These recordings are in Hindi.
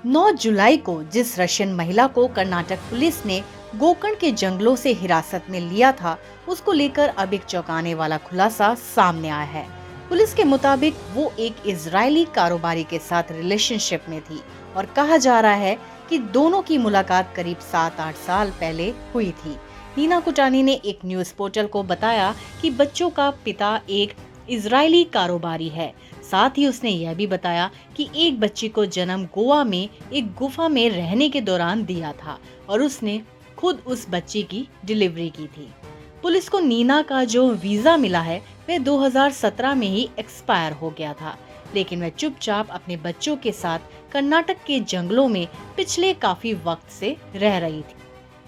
9 जुलाई को जिस रशियन महिला को कर्नाटक पुलिस ने गोकर्ण के जंगलों से हिरासत में लिया था, उसको लेकर अब एक चौंकाने वाला खुलासा सामने आया है। पुलिस के मुताबिक वो एक इजरायली कारोबारी के साथ रिलेशनशिप में थी और कहा जा रहा है कि दोनों की मुलाकात करीब 7-8 साल पहले हुई थी। नीना कुटानी ने एक न्यूज पोर्टल को बताया कि बच्चों का पिता एक इजरायली कारोबारी है। साथ ही उसने यह भी बताया कि एक बच्ची को जन्म गोवा में एक गुफा में रहने के दौरान दिया था और उसने खुद उस बच्ची की डिलीवरी की थी। पुलिस को नीना का जो वीजा मिला है वह 2017 में ही एक्सपायर हो गया था, लेकिन वह चुपचाप अपने बच्चों के साथ कर्नाटक के जंगलों में पिछले काफी वक्त से रह रही थी।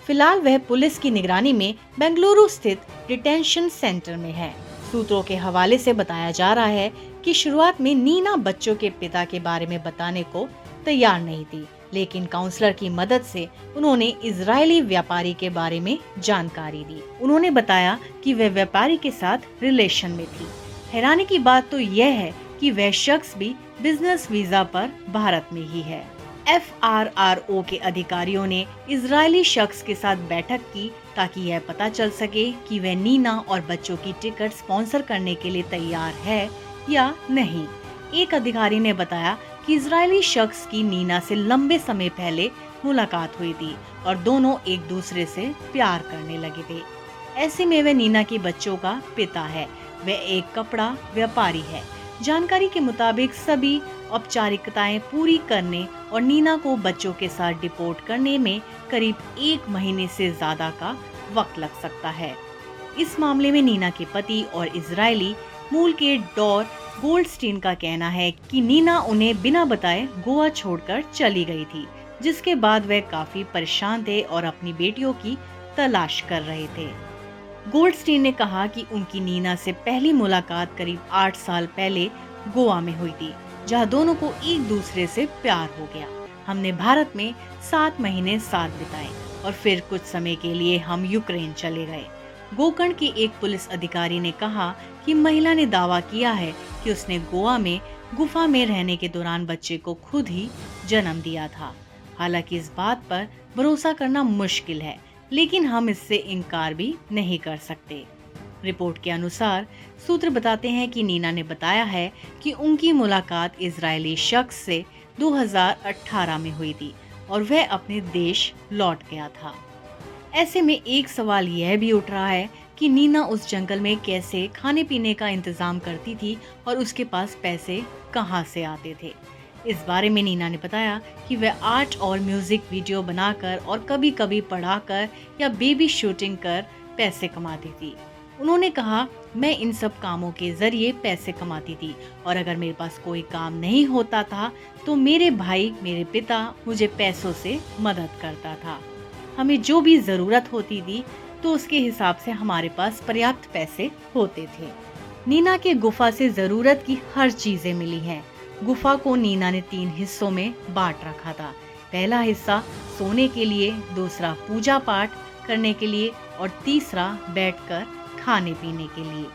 फिलहाल वह पुलिस की निगरानी में बेंगलुरु स्थित डिटेंशन सेंटर में है। सूत्रों के हवाले से बताया जा रहा है कि शुरुआत में नीना बच्चों के पिता के बारे में बताने को तैयार नहीं थी, लेकिन काउंसलर की मदद से उन्होंने इजरायली व्यापारी के बारे में जानकारी दी। उन्होंने बताया कि वह व्यापारी के साथ रिलेशन में थी। हैरानी की बात तो यह है कि वह शख्स भी बिजनेस वीजा पर भारत में ही है। FRRO के अधिकारियों ने इजरायली शख्स के साथ बैठक की ताकि यह पता चल सके कि वह नीना और बच्चों की टिकट स्पॉन्सर करने के लिए तैयार है या नहीं। एक अधिकारी ने बताया कि इजरायली शख्स की नीना से लंबे समय पहले मुलाकात हुई थी और दोनों एक दूसरे से प्यार करने लगे थे। ऐसे में वह नीना के बच्चों का पिता है। वह एक कपड़ा व्यापारी है। जानकारी के मुताबिक सभी औपचारिकताएं पूरी करने और नीना को बच्चों के साथ डिपोर्ट करने में करीब 1 महीने से ज्यादा का वक्त लग सकता है। इस मामले में नीना के पति और इजरायली मूल के डॉर गोल्डस्टीन का कहना है कि नीना उन्हें बिना बताए गोवा छोड़कर चली गई थी, जिसके बाद वह काफी परेशान थे और अपनी बेटियों की तलाश कर रहे थे। गोल्डस्टीन ने कहा कि उनकी नीना से पहली मुलाकात करीब 8 साल पहले गोवा में हुई थी, जहां दोनों को एक दूसरे से प्यार हो गया। हमने भारत में 7 महीने साथ बिताए और फिर कुछ समय के लिए हम यूक्रेन चले गए। गोकर्ण के एक पुलिस अधिकारी ने कहा कि महिला ने दावा किया है कि उसने गोवा में गुफा में रहने के दौरान बच्चे को खुद ही जन्म दिया था। हालांकि इस बात पर भरोसा करना मुश्किल है, लेकिन हम इससे इनकार भी नहीं कर सकते। रिपोर्ट के अनुसार सूत्र बताते हैं कि नीना ने बताया है कि उनकी मुलाकात इजरायली शख्स से 2018 में हुई थी और वह अपने देश लौट गया था। ऐसे में एक सवाल यह भी उठ रहा है कि नीना उस जंगल में कैसे खाने पीने का इंतजाम करती थी और उसके पास पैसे कहां से आते थे। इस बारे में नीना ने बताया कि वह आर्ट और म्यूजिक वीडियो बनाकर और कभी कभी पढ़ाकर या बेबी शूटिंग कर पैसे कमाती थी। उन्होंने कहा, मैं इन सब कामों के जरिए पैसे कमाती थी और अगर मेरे पास कोई काम नहीं होता था तो मेरे भाई, मेरे पिता मुझे पैसों से मदद करता था। हमें जो भी जरूरत होती थी तो उसके हिसाब से हमारे पास पर्याप्त पैसे होते थे। नीना के गुफा से जरूरत की हर चीजें मिली हैं। गुफा को नीना ने 3 हिस्सों में बांट रखा था। पहला हिस्सा सोने के लिए, दूसरा पूजा पाठ करने के लिए और तीसरा बैठकर खाने पीने के लिए।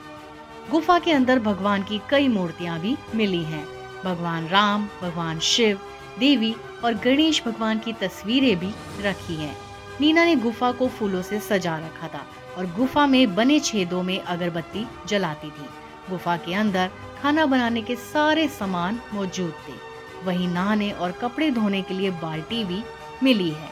गुफा के अंदर भगवान की कई मूर्तियां भी मिली हैं। भगवान राम, भगवान शिव, देवी और गणेश भगवान की तस्वीरें भी रखी हैं। नीना ने गुफा को फूलों से सजा रखा था और गुफा में बने छेदों में अगरबत्ती जलाती थी। गुफा के अंदर खाना बनाने के सारे सामान मौजूद थे। वहीं नहाने और कपड़े धोने के लिए बाल्टी भी मिली है।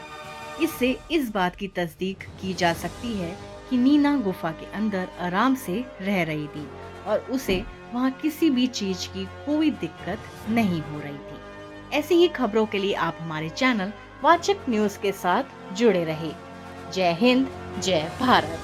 इससे इस बात की तस्दीक की जा सकती है कि नीना गुफा के अंदर आराम से रह रही थी और उसे वहां किसी भी चीज की कोई दिक्कत नहीं हो रही थी। ऐसी ही खबरों के लिए आप हमारे चैनल वाचक न्यूज के साथ जुड़े रहे। जय हिंद, जय भारत।